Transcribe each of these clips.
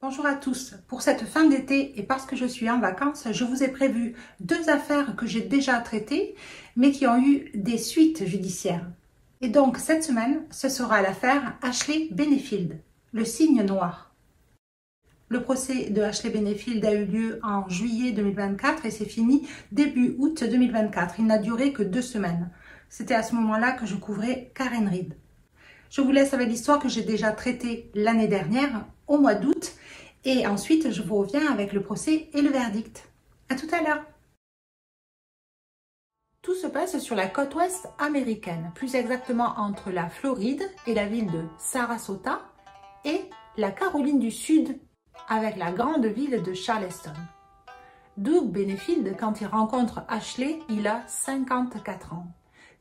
Bonjour à tous. Pour cette fin d'été et parce que je suis en vacances, je vous ai prévu deux affaires que j'ai déjà traitées, mais qui ont eu des suites judiciaires. Et donc cette semaine, ce sera l'affaire Ashley Benefield, le cygne noir. Le procès de Ashley Benefield a eu lieu en juillet 2024 et s'est fini début août 2024. Il n'a duré que 2 semaines. C'était à ce moment-là que je couvrais Karen Read. Je vous laisse avec l'histoire que j'ai déjà traitée l'année dernière, au mois d'août. Et ensuite, je vous reviens avec le procès et le verdict. À tout à l'heure. Tout se passe sur la côte ouest américaine, plus exactement entre la Floride et la ville de Sarasota et la Caroline du Sud avec la grande ville de Charleston. Doug Benefield, quand il rencontre Ashley, il a 54 ans.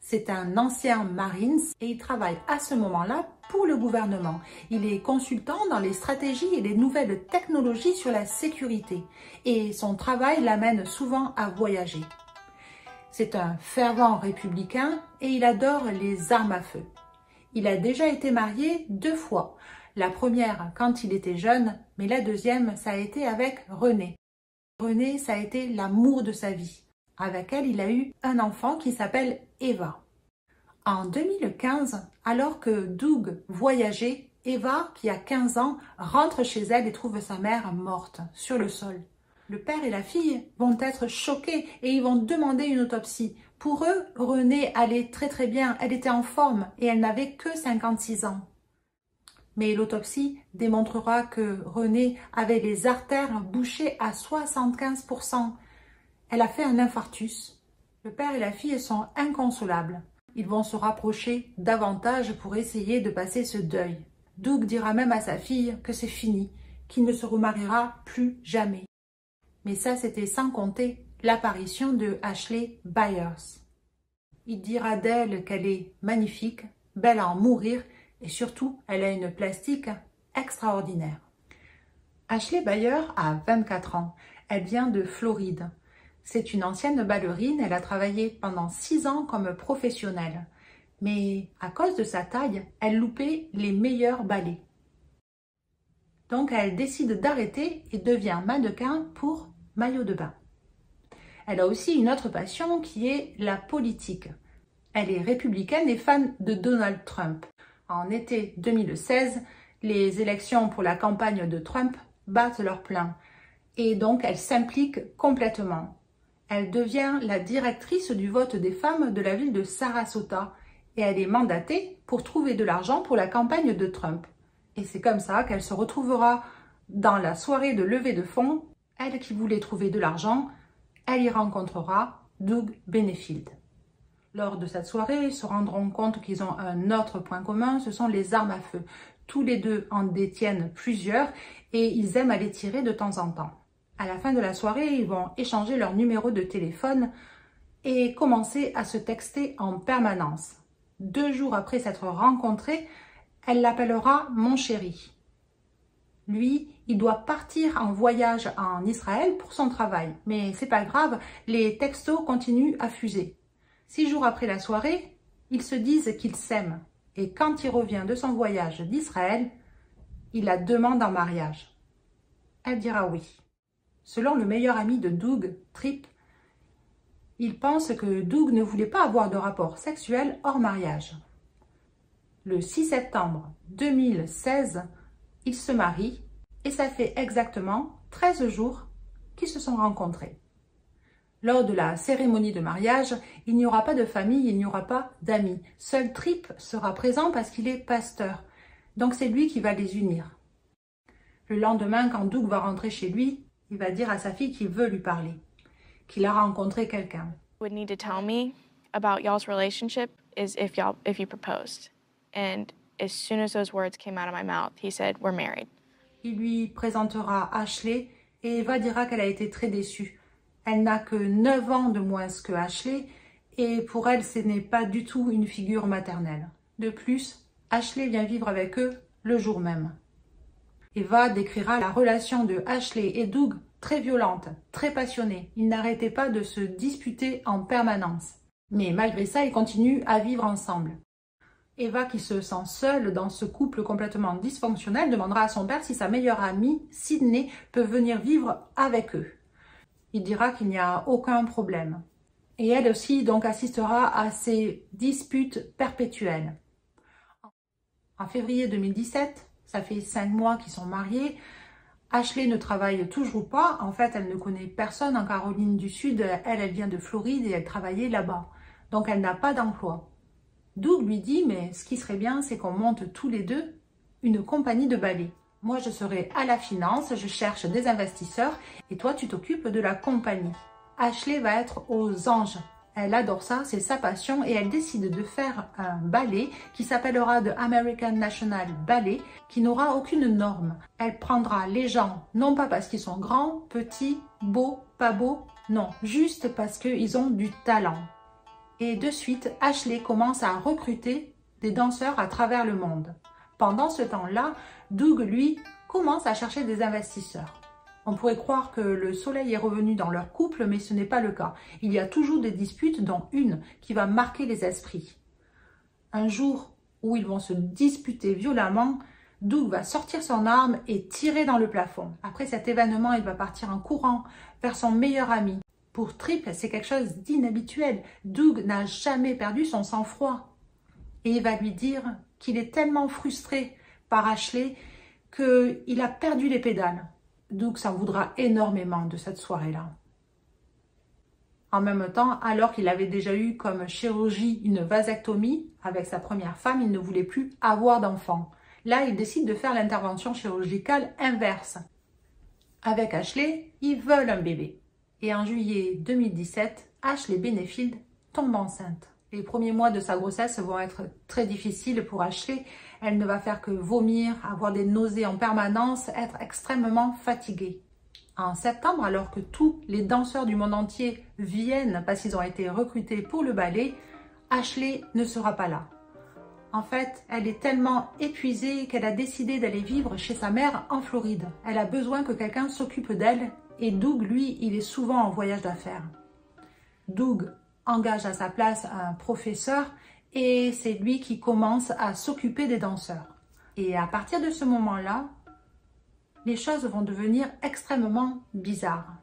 C'est un ancien Marines et il travaille à ce moment-là pour le gouvernement. Il est consultant dans les stratégies et les nouvelles technologies sur la sécurité et son travail l'amène souvent à voyager. C'est un fervent républicain et il adore les armes à feu. Il a déjà été marié 2 fois. La première quand il était jeune, mais la deuxième, ça a été avec Renée. Renée, ça a été l'amour de sa vie. Avec elle, il a eu un enfant qui s'appelle Eva. En 2015, alors que Doug voyageait, Eva, qui a 15 ans, rentre chez elle et trouve sa mère morte sur le sol. Le père et la fille vont être choqués et ils vont demander une autopsie. Pour eux, Renée allait très bien, elle était en forme et elle n'avait que 56 ans. Mais l'autopsie démontrera que Renée avait les artères bouchées à 75%. Elle a fait un infarctus. Le père et la fille sont inconsolables. Ils vont se rapprocher davantage pour essayer de passer ce deuil. Doug dira même à sa fille que c'est fini, qu'il ne se remariera plus jamais. Mais ça, c'était sans compter l'apparition de Ashley Byers. Il dira d'elle qu'elle est magnifique, belle à en mourir et surtout, elle a une plastique extraordinaire. Ashley Byers a 24 ans. Elle vient de Floride. C'est une ancienne ballerine, elle a travaillé pendant 6 ans comme professionnelle. Mais à cause de sa taille, elle loupait les meilleurs ballets. Donc elle décide d'arrêter et devient mannequin pour maillot de bain. Elle a aussi une autre passion qui est la politique. Elle est républicaine et fan de Donald Trump. En été 2016, les élections pour la campagne de Trump battent leur plein. Et donc elle s'implique complètement. Elle devient la directrice du vote des femmes de la ville de Sarasota et elle est mandatée pour trouver de l'argent pour la campagne de Trump. Et c'est comme ça qu'elle se retrouvera dans la soirée de levée de fonds. Elle qui voulait trouver de l'argent, elle y rencontrera Doug Benefield. Lors de cette soirée, ils se rendront compte qu'ils ont un autre point commun, ce sont les armes à feu. Tous les deux en détiennent plusieurs et ils aiment à les tirer de temps en temps. À la fin de la soirée, ils vont échanger leur numéro de téléphone et commencer à se texter en permanence. 2 jours après s'être rencontrés, elle l'appellera « mon chéri ». Lui, il doit partir en voyage en Israël pour son travail. Mais c'est pas grave, les textos continuent à fuser. 6 jours après la soirée, ils se disent qu'ils s'aiment. Et quand il revient de son voyage d'Israël, il la demande en mariage. Elle dira oui. Selon le meilleur ami de Doug, Tripp, il pense que Doug ne voulait pas avoir de rapport sexuel hors mariage. Le 6 septembre 2016, ils se marient et ça fait exactement 13 jours qu'ils se sont rencontrés. Lors de la cérémonie de mariage, il n'y aura pas de famille, il n'y aura pas d'amis. Seul Tripp sera présent parce qu'il est pasteur. Donc c'est lui qui va les unir. Le lendemain, quand Doug va rentrer chez lui, il va dire à sa fille qu'il veut lui parler, qu'il a rencontré quelqu'un. Would need to tell me about y'all's relationship is if you proposed. And as soon as those words came out of my mouth, he said, "We're married." Il lui présentera Ashley et Eva dira qu'elle a été très déçue. Elle n'a que 9 ans de moins que Ashley et pour elle, ce n'est pas du tout une figure maternelle. De plus, Ashley vient vivre avec eux le jour même. Eva décrira la relation de Ashley et Doug très violente, très passionnée. Ils n'arrêtaient pas de se disputer en permanence. Mais malgré ça, ils continuent à vivre ensemble. Eva, qui se sent seule dans ce couple complètement dysfonctionnel, demandera à son père si sa meilleure amie, Sydney, peut venir vivre avec eux. Il dira qu'il n'y a aucun problème. Et elle aussi donc assistera à ces disputes perpétuelles. En février 2017, ça fait 5 mois qu'ils sont mariés, Ashley ne travaille toujours pas. En fait, elle ne connaît personne en Caroline du Sud. Elle vient de Floride et elle travaillait là-bas. Donc, elle n'a pas d'emploi. Doug lui dit, mais ce qui serait bien, c'est qu'on monte tous les deux une compagnie de ballet. Moi, je serai à la finance, je cherche des investisseurs et toi, tu t'occupes de la compagnie. Ashley va être aux anges. Elle adore ça, c'est sa passion et elle décide de faire un ballet qui s'appellera The American National Ballet, qui n'aura aucune norme. Elle prendra les gens, non pas parce qu'ils sont grands, petits, beaux, pas beaux, non, juste parce qu'ils ont du talent. Et de suite, Ashley commence à recruter des danseurs à travers le monde. Pendant ce temps-là, Doug, lui, commence à chercher des investisseurs. On pourrait croire que le soleil est revenu dans leur couple, mais ce n'est pas le cas. Il y a toujours des disputes, dont une qui va marquer les esprits. Un jour où ils vont se disputer violemment, Doug va sortir son arme et tirer dans le plafond. Après cet événement, il va partir en courant vers son meilleur ami. Pour Tripp, c'est quelque chose d'inhabituel. Doug n'a jamais perdu son sang-froid. Et il va lui dire qu'il est tellement frustré par Ashley qu'il a perdu les pédales. Doug s'en voudra énormément de cette soirée-là. En même temps, alors qu'il avait déjà eu comme chirurgie une vasectomie avec sa première femme, il ne voulait plus avoir d'enfant. Là, il décide de faire l'intervention chirurgicale inverse. Avec Ashley, ils veulent un bébé. Et en juillet 2017, Ashley Benefield tombe enceinte. Les premiers mois de sa grossesse vont être très difficiles pour Ashley. Elle ne va faire que vomir, avoir des nausées en permanence, être extrêmement fatiguée. En septembre, alors que tous les danseurs du monde entier viennent parce qu'ils ont été recrutés pour le ballet, Ashley ne sera pas là. En fait, elle est tellement épuisée qu'elle a décidé d'aller vivre chez sa mère en Floride. Elle a besoin que quelqu'un s'occupe d'elle et Doug, lui, il est souvent en voyage d'affaires. Doug engage à sa place un professeur et c'est lui qui commence à s'occuper des danseurs. Et à partir de ce moment-là, les choses vont devenir extrêmement bizarres.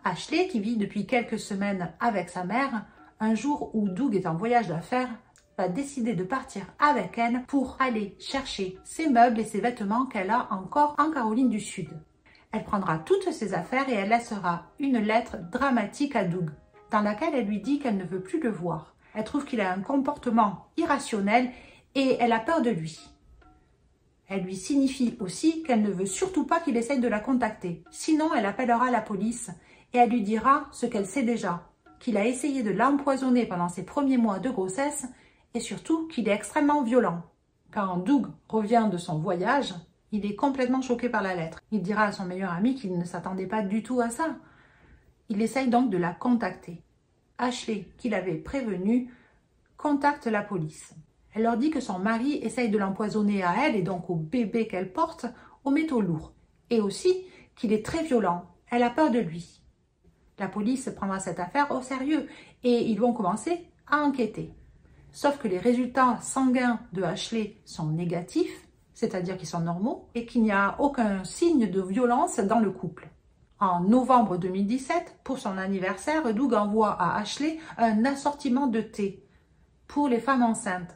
Ashley, qui vit depuis quelques semaines avec sa mère, un jour où Doug est en voyage d'affaires, va décider de partir avec elle pour aller chercher ses meubles et ses vêtements qu'elle a encore en Caroline du Sud. Elle prendra toutes ses affaires et elle laissera une lettre dramatique à Doug, dans laquelle elle lui dit qu'elle ne veut plus le voir. Elle trouve qu'il a un comportement irrationnel et elle a peur de lui. Elle lui signifie aussi qu'elle ne veut surtout pas qu'il essaye de la contacter. Sinon, elle appellera la police et elle lui dira ce qu'elle sait déjà, qu'il a essayé de l'empoisonner pendant ses premiers mois de grossesse et surtout qu'il est extrêmement violent. Quand Doug revient de son voyage, il est complètement choqué par la lettre. Il dira à son meilleur ami qu'il ne s'attendait pas du tout à ça. Il essaye donc de la contacter. Ashley, qui l'avait prévenue, contacte la police. Elle leur dit que son mari essaye de l'empoisonner à elle et donc au bébé qu'elle porte aux métaux lourds. Et aussi qu'il est très violent. Elle a peur de lui. La police prendra cette affaire au sérieux et ils vont commencer à enquêter. Sauf que les résultats sanguins de Ashley sont négatifs, c'est-à-dire qu'ils sont normaux et qu'il n'y a aucun signe de violence dans le couple. En novembre 2017, pour son anniversaire, Doug envoie à Ashley un assortiment de thé pour les femmes enceintes.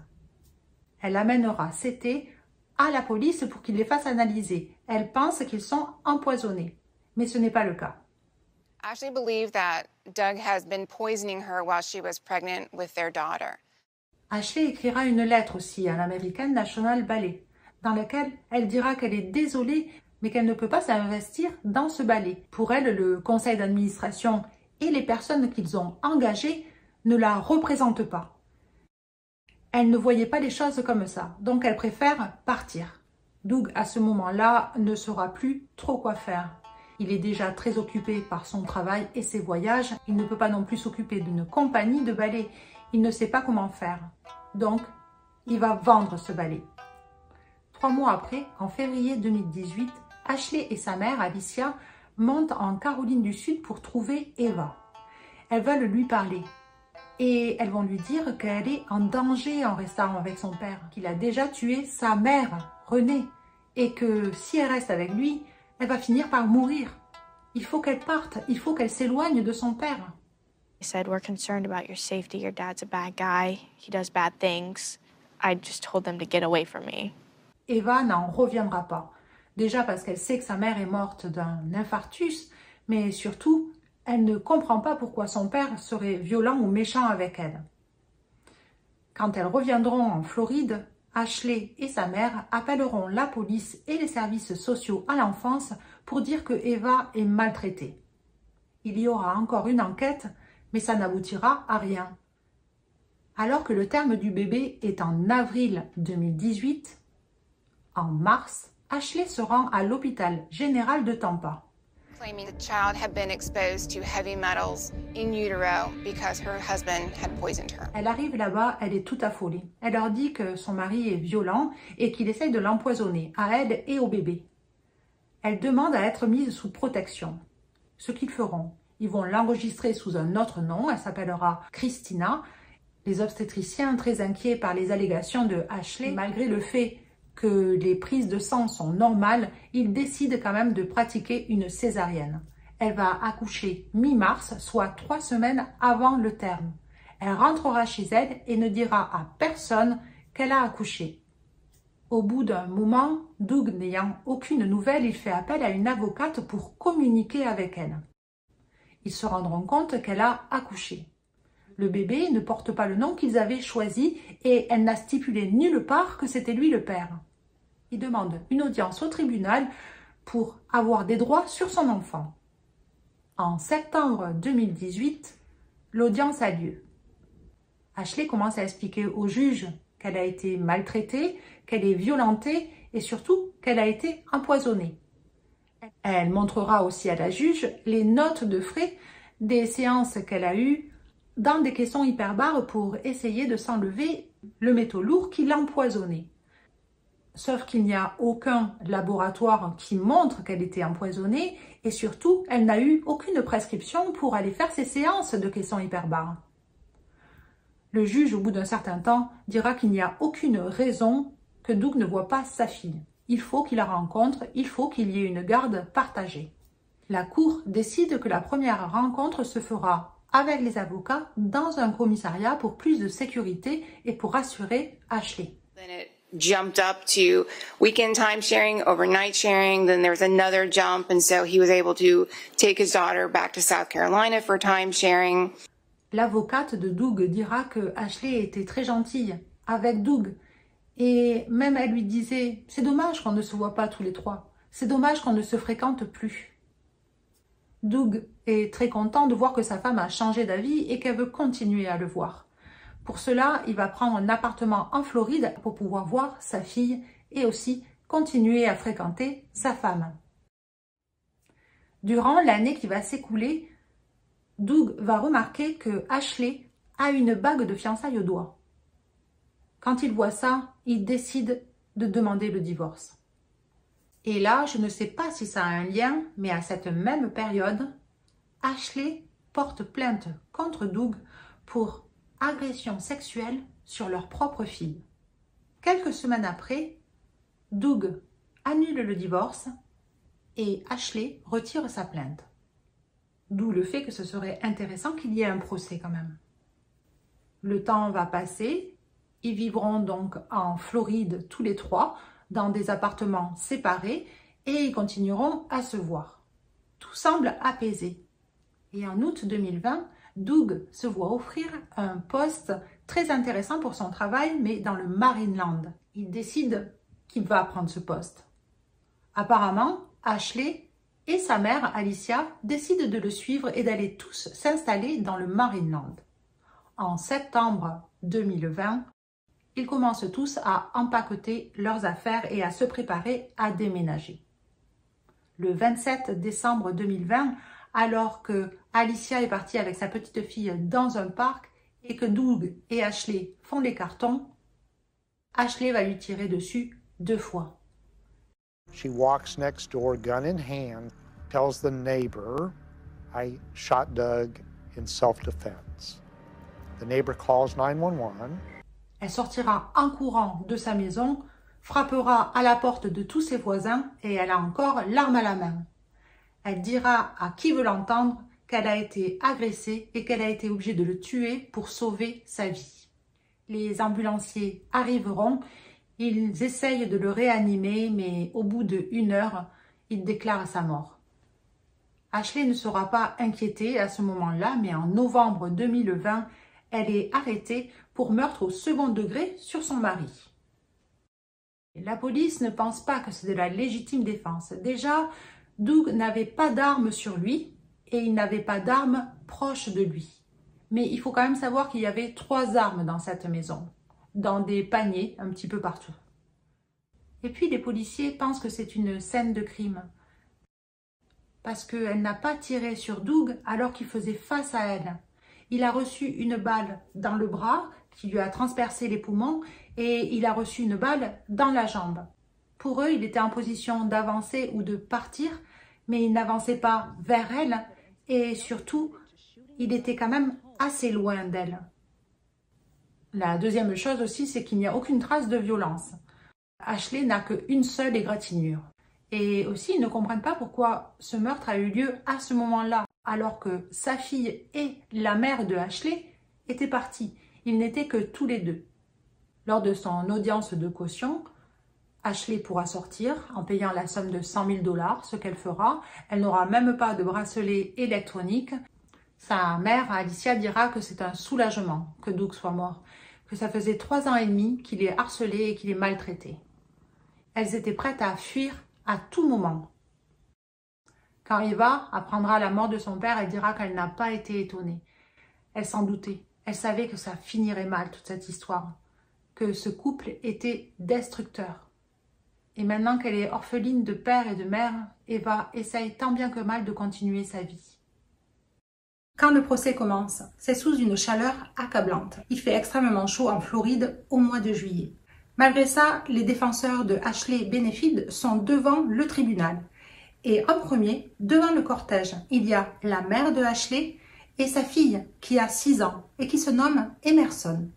Elle amènera ces thés à la police pour qu'ils les fassent analyser. Elle pense qu'ils sont empoisonnés, mais ce n'est pas le cas. Ashley believed that Doug has been poisoning her while she was pregnant with their daughter. Ashley écrira une lettre aussi à l'American National Ballet, dans laquelle elle dira qu'elle est désolée, mais qu'elle ne peut pas s'investir dans ce ballet. Pour elle, le conseil d'administration et les personnes qu'ils ont engagées ne la représentent pas. Elle ne voyait pas les choses comme ça, donc elle préfère partir. Doug, à ce moment-là, ne saura plus trop quoi faire. Il est déjà très occupé par son travail et ses voyages. Il ne peut pas non plus s'occuper d'une compagnie de ballet. Il ne sait pas comment faire. Donc, il va vendre ce ballet. 3 mois après, en février 2018, Ashley et sa mère, Alicia, montent en Caroline du Sud pour trouver Eva. Elles veulent lui parler. Et elles vont lui dire qu'elle est en danger en restant avec son père, qu'il a déjà tué sa mère, Renée, et que si elle reste avec lui, elle va finir par mourir. Il faut qu'elle parte, il faut qu'elle s'éloigne de son père. He said, "We're concerned about your safety. Your dad's a bad guy. He does bad things." I just told them to get away from me. Eva n'en reviendra pas. Déjà parce qu'elle sait que sa mère est morte d'un infarctus, mais surtout, elle ne comprend pas pourquoi son père serait violent ou méchant avec elle. Quand elles reviendront en Floride, Ashley et sa mère appelleront la police et les services sociaux à l'enfance pour dire que Eva est maltraitée. Il y aura encore une enquête, mais ça n'aboutira à rien. Alors que le terme du bébé est en avril 2018, en mars, Ashley se rend à l'hôpital général de Tampa. Claiming the child had been exposed to heavy metals in utero because her husband had poisoned her. Elle arrive là-bas, elle est toute affolée. Elle leur dit que son mari est violent et qu'il essaye de l'empoisonner, à elle et au bébé. Elle demande à être mise sous protection. Ce qu'ils feront, ils vont l'enregistrer sous un autre nom, elle s'appellera Christina. Les obstétriciens, très inquiets par les allégations de Ashley, malgré le fait que les prises de sang sont normales, ils décident quand même de pratiquer une césarienne. Elle va accoucher mi-mars, soit 3 semaines avant le terme. Elle rentrera chez elle et ne dira à personne qu'elle a accouché. Au bout d'un moment, Doug n'ayant aucune nouvelle, il fait appel à une avocate pour communiquer avec elle. Ils se rendront compte qu'elle a accouché. Le bébé ne porte pas le nom qu'ils avaient choisi et elle n'a stipulé nulle part que c'était lui le père. Il demande une audience au tribunal pour avoir des droits sur son enfant. En septembre 2018, l'audience a lieu. Ashley commence à expliquer au juge qu'elle a été maltraitée, qu'elle est violentée et surtout qu'elle a été empoisonnée. Elle montrera aussi à la juge les notes de frais des séances qu'elle a eues dans des caissons hyperbares pour essayer de s'enlever le métaux lourd qui l'empoisonnait. Sauf qu'il n'y a aucun laboratoire qui montre qu'elle était empoisonnée et surtout, elle n'a eu aucune prescription pour aller faire ses séances de caissons hyperbares. Le juge, au bout d'un certain temps, dira qu'il n'y a aucune raison que Doug ne voit pas sa fille. Il faut qu'il la rencontre, il faut qu'il y ait une garde partagée. La cour décide que la première rencontre se fera avec les avocats dans un commissariat pour plus de sécurité et pour rassurer Ashley. Jumped up to weekend time sharing, overnight sharing. Then there was another jump, and so he was able to take his daughter back to South Carolina for time sharing. L'avocate de Doug dira que Ashley était très gentille avec Doug et même elle lui disait « C'est dommage qu'on ne se voit pas tous les trois, c'est dommage qu'on ne se fréquente plus ». Doug est très content de voir que sa femme a changé d'avis et qu'elle veut continuer à le voir. Pour cela, il va prendre un appartement en Floride pour pouvoir voir sa fille et aussi continuer à fréquenter sa femme. Durant l'année qui va s'écouler, Doug va remarquer que Ashley a une bague de fiançailles au doigt. Quand il voit ça, il décide de demander le divorce. Et là, je ne sais pas si ça a un lien, mais à cette même période, Ashley porte plainte contre Doug pour agression sexuelle sur leur propre fille. Quelques semaines après, Doug annule le divorce et Ashley retire sa plainte. D'où le fait que ce serait intéressant qu'il y ait un procès quand même. Le temps va passer, ils vivront donc en Floride tous les trois, dans des appartements séparés et ils continueront à se voir. Tout semble apaisé. Et en août 2020, Doug se voit offrir un poste très intéressant pour son travail, mais dans le Marineland. Il décide qu'il va prendre ce poste. Apparemment, Ashley et sa mère, Alicia, décident de le suivre et d'aller tous s'installer dans le Marineland. En septembre 2020, ils commencent tous à empaqueter leurs affaires et à se préparer à déménager. Le 27 décembre 2020, alors que Alicia est partie avec sa petite fille dans un parc et que Doug et Ashley font les cartons, Ashley va lui tirer dessus 2 fois. She walks next door, gun in hand, tells the neighbor, I shot Doug in self-defense. The neighbor calls 911. Elle sortira en courant de sa maison, frappera à la porte de tous ses voisins et elle a encore l'arme à la main. Elle dira à qui veut l'entendre qu'elle a été agressée et qu'elle a été obligée de le tuer pour sauver sa vie. Les ambulanciers arriveront, ils essayent de le réanimer, mais au bout d'1 heure, ils déclarent sa mort. Ashley ne sera pas inquiétée à ce moment-là, mais en novembre 2020, elle est arrêtée pour meurtre au second degré sur son mari. La police ne pense pas que c'est de la légitime défense. Déjà, Doug n'avait pas d'arme sur lui et il n'avait pas d'arme proche de lui. Mais il faut quand même savoir qu'il y avait 3 armes dans cette maison, dans des paniers un petit peu partout. Et puis les policiers pensent que c'est une scène de crime, parce qu'elle n'a pas tiré sur Doug alors qu'il faisait face à elle. Il a reçu une balle dans le bras qui lui a transpercé les poumons et il a reçu une balle dans la jambe. Pour eux, il était en position d'avancer ou de partir, mais il n'avançait pas vers elle et surtout, il était quand même assez loin d'elle. La deuxième chose aussi, c'est qu'il n'y a aucune trace de violence. Ashley n'a qu'une seule égratignure. Et aussi, ils ne comprennent pas pourquoi ce meurtre a eu lieu à ce moment-là, alors que sa fille et la mère de Ashley étaient partis. Ils n'étaient que tous les deux. Lors de son audience de caution, Ashley pourra sortir en payant la somme de 100 000 $, ce qu'elle fera. Elle n'aura même pas de bracelet électronique. Sa mère, Alicia, dira que c'est un soulagement que Doug soit mort, que ça faisait 3 ans et demi qu'il est harcelé et qu'il est maltraité. Elles étaient prêtes à fuir à tout moment. Quand Eva apprendra la mort de son père, elle dira qu'elle n'a pas été étonnée. Elle s'en doutait. Elle savait que ça finirait mal, toute cette histoire, que ce couple était destructeur. Et maintenant qu'elle est orpheline de père et de mère, Eva essaye tant bien que mal de continuer sa vie. Quand le procès commence, c'est sous une chaleur accablante. Il fait extrêmement chaud en Floride au mois de juillet. Malgré ça, les défenseurs de Ashley Benefield sont devant le tribunal. Et en premier, devant le cortège, il y a la mère de Ashley et sa fille qui a 6 ans et qui se nomme Emerson.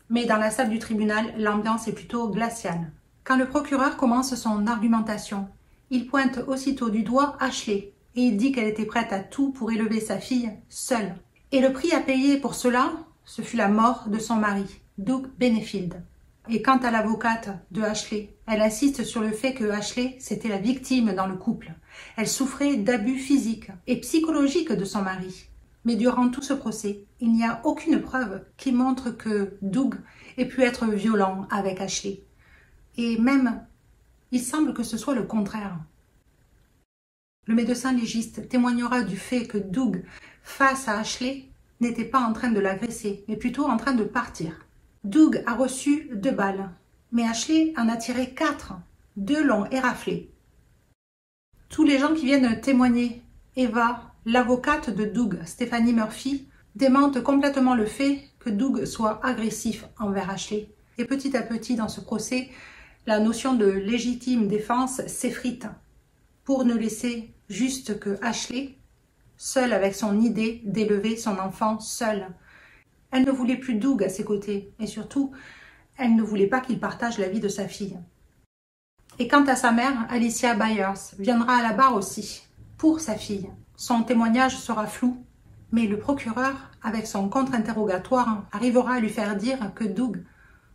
Mais dans la salle du tribunal, l'ambiance est plutôt glaciale. Quand le procureur commence son argumentation, il pointe aussitôt du doigt Ashley et il dit qu'elle était prête à tout pour élever sa fille seule. Et le prix à payer pour cela, ce fut la mort de son mari, Doug Benefield. Et quant à l'avocate de Ashley, elle insiste sur le fait que Ashley, c'était la victime dans le couple. Elle souffrait d'abus physiques et psychologiques de son mari. Mais durant tout ce procès, il n'y a aucune preuve qui montre que Doug ait pu être violent avec Ashley. Et même, il semble que ce soit le contraire. Le médecin légiste témoignera du fait que Doug, face à Ashley, n'était pas en train de l'agresser, mais plutôt en train de partir. Doug a reçu 2 balles, mais Ashley en a tiré 4, 2 l'ont éraflé. Tous les gens qui viennent témoigner, Eva, l'avocate de Doug, Stephanie Murphy, démente complètement le fait que Doug soit agressif envers Ashley. Et petit à petit, dans ce procès, la notion de légitime défense s'effrite pour ne laisser juste que Ashley, seule avec son idée d'élever son enfant seule. Elle ne voulait plus Doug à ses côtés et surtout, elle ne voulait pas qu'il partage la vie de sa fille. Et quant à sa mère, Alicia Byers, viendra à la barre aussi, pour sa fille. Son témoignage sera flou, mais le procureur, avec son contre-interrogatoire, arrivera à lui faire dire que Doug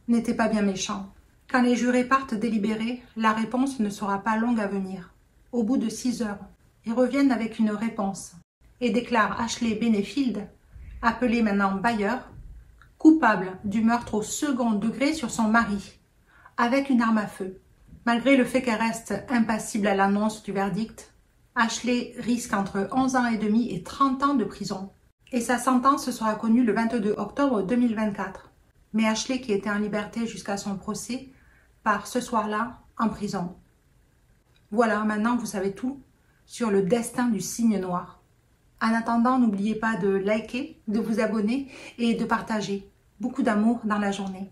n'était pas bien méchant. Quand les jurés partent délibérer, la réponse ne sera pas longue à venir. Au bout de 6 heures, ils reviennent avec une réponse et déclarent Ashley Benefield, appelée maintenant Byers, coupable du meurtre au second degré sur son mari, avec une arme à feu. Malgré le fait qu'elle reste impassible à l'annonce du verdict, Ashley risque entre 11 ans et demi et 30 ans de prison. Et sa sentence sera connue le 22 octobre 2024. Mais Ashley, qui était en liberté jusqu'à son procès, part ce soir-là en prison. Voilà, maintenant vous savez tout sur le destin du cygne noir. En attendant, n'oubliez pas de liker, de vous abonner et de partager. Beaucoup d'amour dans la journée.